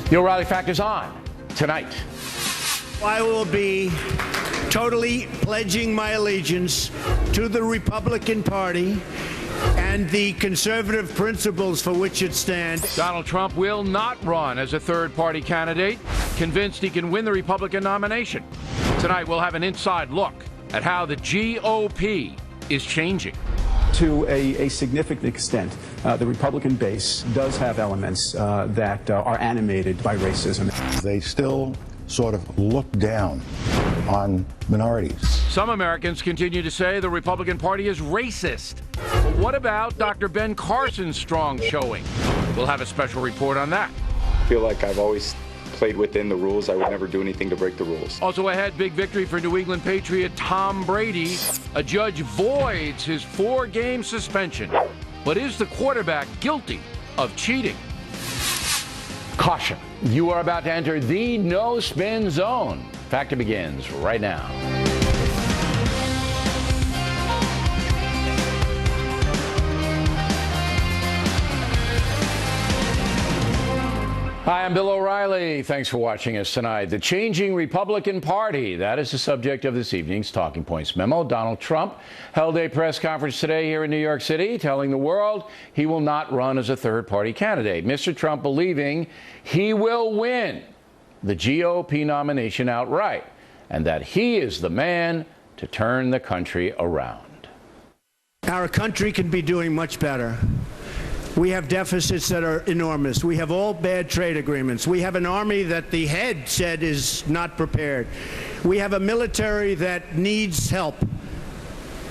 The O'Reilly Fact is on tonight. I will be totally pledging my allegiance to the Republican Party and the conservative principles for which it stands. Donald Trump will not run as a third-party candidate, convinced he can win the Republican nomination. Tonight, we'll have an inside look at how the GOP is changing. To a significant extent, the Republican base does have elements that are animated by racism. They still sort of look down on minorities. Some Americans continue to say the Republican Party is racist. But what about Dr. Ben Carson's strong showing? We'll have a special report on that. I feel like I've always played within the rules. I would never do anything to break the rules. Also ahead, big victory for New England Patriot Tom Brady. A judge voids his 4-game suspension. But is the quarterback guilty of cheating? Caution, you are about to enter the no-spin zone. Factor begins right now. Hi, I'm Bill O'Reilly. Thanks for watching us tonight. The changing Republican Party, that is the subject of this evening's Talking Points memo. Donald Trump held a press conference today here in New York City, telling the world he will not run as a third-party candidate. Mr. Trump believing he will win the GOP nomination outright, and that he is the man to turn the country around. Our country can be doing much better. We have deficits that are enormous. We have all bad trade agreements. We have an army that the head said is not prepared. We have a military that needs help,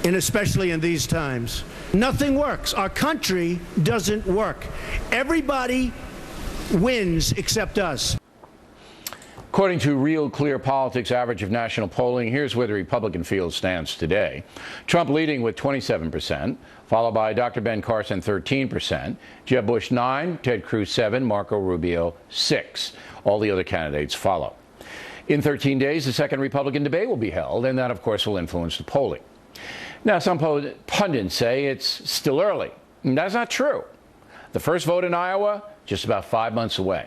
and especially in these times. Nothing works. Our country doesn't work. Everybody wins except us. According to Real Clear Politics average of national polling, here's where the Republican field stands today. Trump leading with 27%, followed by Dr. Ben Carson, 13%, Jeb Bush, 9%, Ted Cruz, 7%, Marco Rubio, 6%. All the other candidates follow. In 13 days, the second Republican debate will be held, and that, of course, will influence the polling. Now, some pundits say it's still early. And that's not true. The first vote in Iowa, just about 5 months away.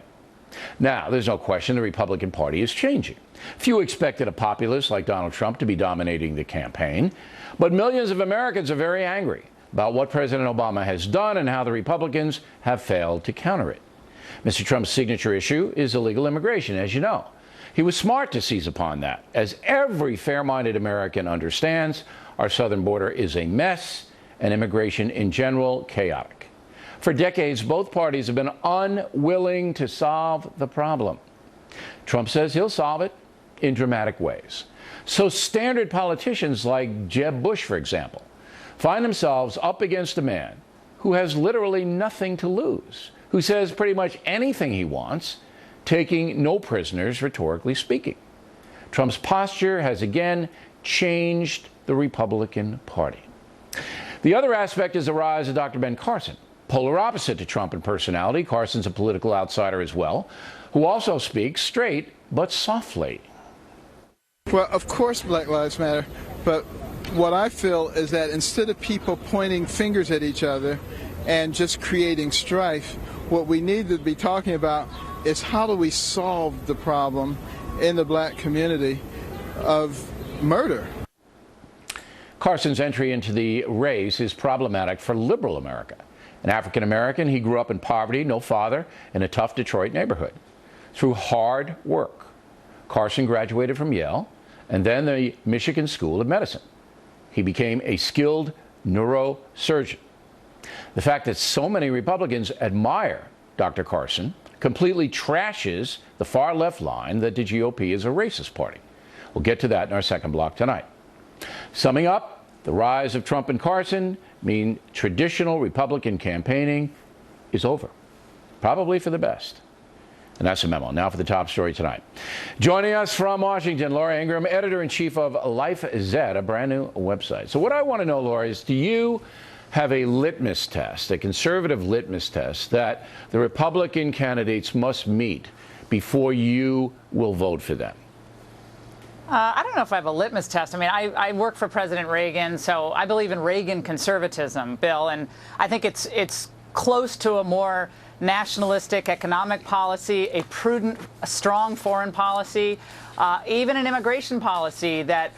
Now, there's no question the Republican Party is changing. Few expected a populist like Donald Trump to be dominating the campaign, but millions of Americans are very angry about what President Obama has done and how the Republicans have failed to counter it. Mr. Trump's signature issue is illegal immigration, as you know. He was smart to seize upon that. As every fair-minded American understands, our southern border is a mess, and immigration in general, chaotic. For decades, both parties have been unwilling to solve the problem. Trump says he'll solve it in dramatic ways. So standard politicians like Jeb Bush, for example, find themselves up against a man who has literally nothing to lose, who says pretty much anything he wants, taking no prisoners, rhetorically speaking. Trump's posture has again changed the Republican Party. The other aspect is the rise of Dr. Ben Carson. Polar opposite to Trump in personality, Carson's a political outsider as well, who also speaks straight but softly. Well, of course Black Lives Matter, but what I feel is that instead of people pointing fingers at each other and just creating strife, what we need to be talking about is how do we solve the problem in the black community of murder. Carson's entry into the race is problematic for liberal America. An African American, he grew up in poverty, no father, in a tough Detroit neighborhood. Through hard work, Carson graduated from Yale and then the Michigan School of Medicine. He became a skilled neurosurgeon. The fact that so many Republicans admire Dr. Carson completely trashes the far left line that the GOP is a racist party. We'll get to that in our second block tonight. Summing up, the rise of Trump and Carson mean traditional Republican campaigning is over, probably for the best. And that's a memo. Now for the top story tonight. Joining us from Washington, Laura Ingraham, editor-in-chief of LifeZ, a brand new website. So what I want to know, Laura, is do you have a litmus test, a conservative litmus test that the Republican candidates must meet before you will vote for them? I don't know if I have a litmus test. I mean, I work for President Reagan, so I believe in Reagan conservatism, Bill, and I think it's close to a more nationalistic economic policy, a prudent, a strong foreign policy, even an immigration policy that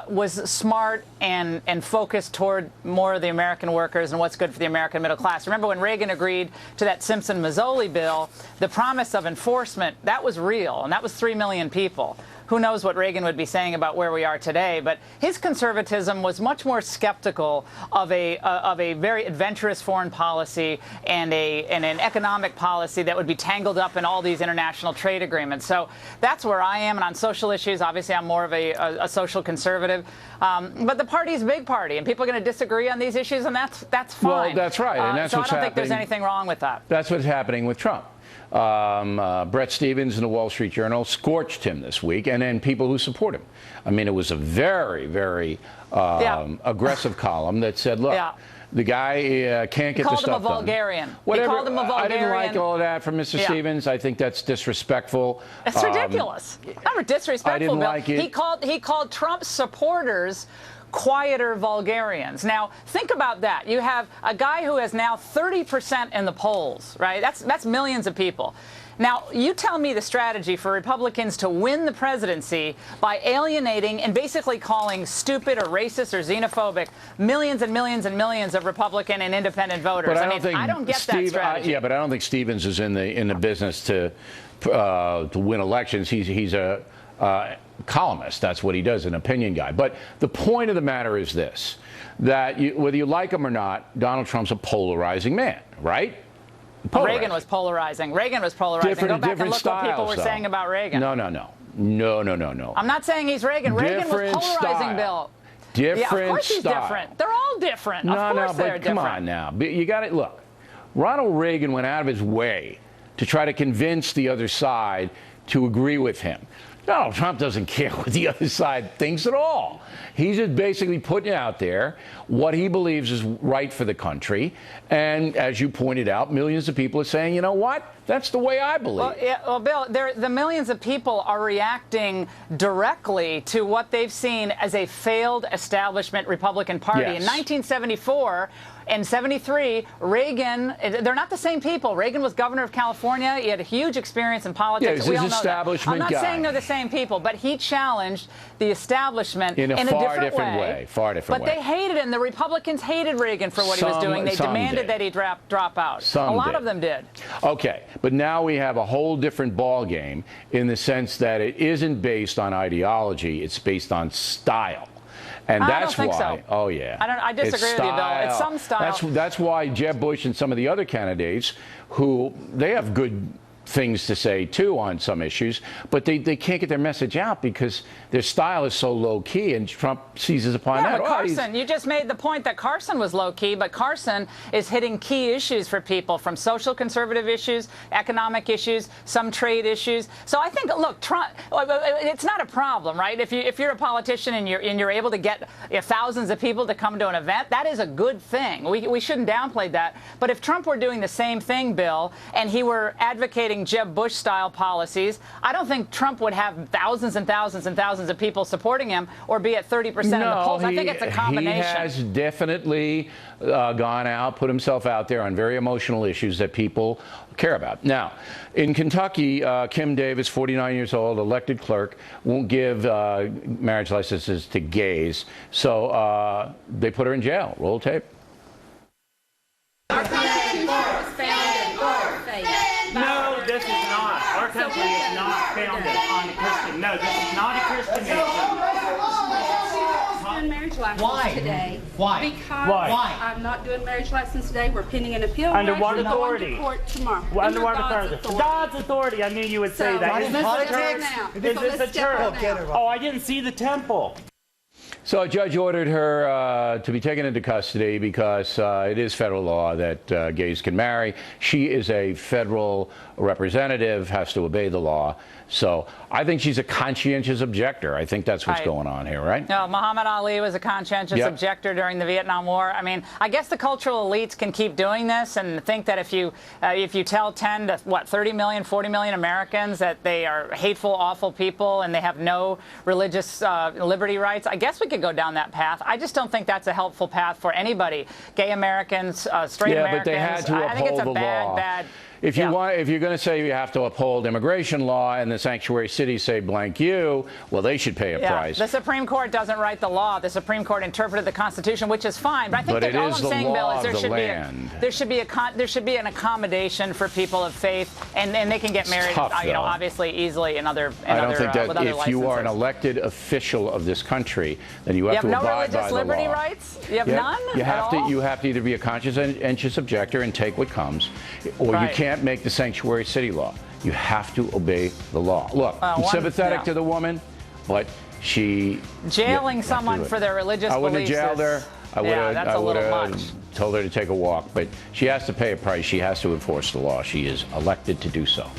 was smart and focused toward more of the American workers and what's good for the American middle class. Remember when Reagan agreed to that Simpson-Mazzoli bill, the promise of enforcement, that was real, and that was 3 million people. Who knows what Reagan would be saying about where we are today, but his conservatism was much more skeptical of a very adventurous foreign policy and an economic policy that would be tangled up in all these international trade agreements. So that's where I am, and on social issues, obviously I'm more of a social conservative. But the party's a big party, and people are going to disagree on these issues, and that's fine. Well, that's right, and that's so what's I don't think there's happening. anything wrong with that. That's what's happening with Trump. Brett Stevens in the Wall Street Journal scorched him this week, and then people who support him. I mean, it was a very, very aggressive column that said, look, the guy can't get the stuff done. He called him a Vulgarian. Whatever. He called him a Vulgarian. I didn't like all of that from Mr. Stevens. I think that's disrespectful. It's ridiculous. Not disrespectful, I didn't Bill. like it. He called Trump's supporters quieter vulgarians. Now, think about that. You have a guy who has now 30% in the polls, right? That's millions of people. Now, you tell me the strategy for Republicans to win the presidency by alienating and basically calling stupid or racist or xenophobic millions and millions and millions of Republican and independent voters. But I don't get that strategy. Yeah, but I don't think Stevens is in the business to win elections. He's a columnist. That's what he does, an opinion guy. But the point of the matter is this, that whether you like him or not, Donald Trump's a polarizing man, right? Reagan was polarizing. Reagan was polarizing. Go back and look what people were saying about Reagan. No. I'm not saying he's Reagan. Reagan was polarizing, Bill. Different of course he's style. Different. They're all different. Of course they're different. Come on now. You got it. Look, Ronald Reagan went out of his way to try to convince the other side to agree with him. Donald Trump doesn't care what the other side thinks at all. He's just basically putting out there what he believes is right for the country. And as you pointed out, millions of people are saying, you know what? That's the way I believe. Well, Bill, the millions of people are reacting directly to what they've seen as a failed establishment Republican Party. Yes. In 1974 and 73, Reagan, they're not the same people. Reagan was governor of California. He had a huge experience in politics. Yeah, we all he's know establishment that. I'm not guy. saying they're the same people, but he challenged the establishment in a far different way. But they hated him. The Republicans hated Reagan for what he was doing. They demanded that he drop out. A lot of them did. Okay, but now we have a whole different ball game in the sense that it isn't based on ideology. It's based on style. And that's why. So. Oh yeah. I disagree with you, Bill. It's some style. That's why Jeb Bush and some of the other candidates, who they have good things to say too on some issues, but they can't get their message out because their style is so low key, and Trump seizes upon that. But Carson, you just made the point that Carson was low key, but Carson is hitting key issues for people, from social conservative issues, economic issues, some trade issues. So I think, look, Trump, it's not a problem, right? If you're a politician and you're able to get thousands of people to come to an event, that is a good thing. We shouldn't downplay that. But if Trump were doing the same thing, Bill, and he were advocating Jeb Bush-style policies, I don't think Trump would have thousands and thousands and thousands of people supporting him or be at 30% in the polls. I think it's a combination. He has definitely gone out, put himself out there on very emotional issues that people care about. Now, in Kentucky, Kim Davis, 49 years old, elected clerk, won't give marriage licenses to gays, so they put her in jail. Roll tape. Our country was founded on faith. No, this is not. Our country is not founded on a Christian. No, this is not a Christian nation. Doing marriage license today. Why? Because Why? I'm not doing marriage license today. We're pending an appeal. Under We're what actually authority? Going to court tomorrow. Under what authority? God's authority. I knew you would say that. Is this a church? Is this a church? Oh, I didn't see the temple. So a judge ordered her to be taken into custody because it is federal law that gays can marry. She is a federal representative, has to obey the law. So I think she's a conscientious objector. I think that's what's going on here, right? No, Muhammad Ali was a conscientious objector during the Vietnam War. I mean, I guess the cultural elites can keep doing this and think that if you tell 10 to 30 million, 40 million Americans that they are hateful, awful people and they have no religious liberty rights, I guess we could go down that path. I just don't think that's a helpful path for anybody. Gay Americans, straight Americans. But they had to uphold I think it's a the law. bad. if you want, if you're going to say you have to uphold immigration law and the sanctuary cities say blank you, well, they should pay a price. The Supreme Court doesn't write the law. The Supreme Court interpreted the Constitution, which is fine. But I think that all I'm saying, Bill, is there should be an accommodation for people of faith, and they can get married, obviously easily in other I don't think that if you are an elected official of this country, then you have to abide by the law. You have no religious liberty rights? You have none? You have to either be a conscientious objector and take what comes, or you can't make the sanctuary city law. You have to obey the law. Look, I'm sympathetic to the woman, but she jailing someone for their religious beliefs. I wouldn't have jailed her. I would have told her to take a walk, but she has to pay a price. She has to enforce the law. She is elected to do so.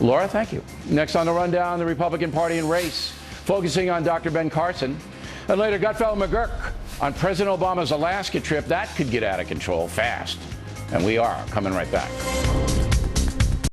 Laura, thank you. Next on the rundown, the Republican Party and race, focusing on Dr. Ben Carson, and later Gutfeld McGurk on President Obama's Alaska trip. That could get out of control fast. And we are coming right back.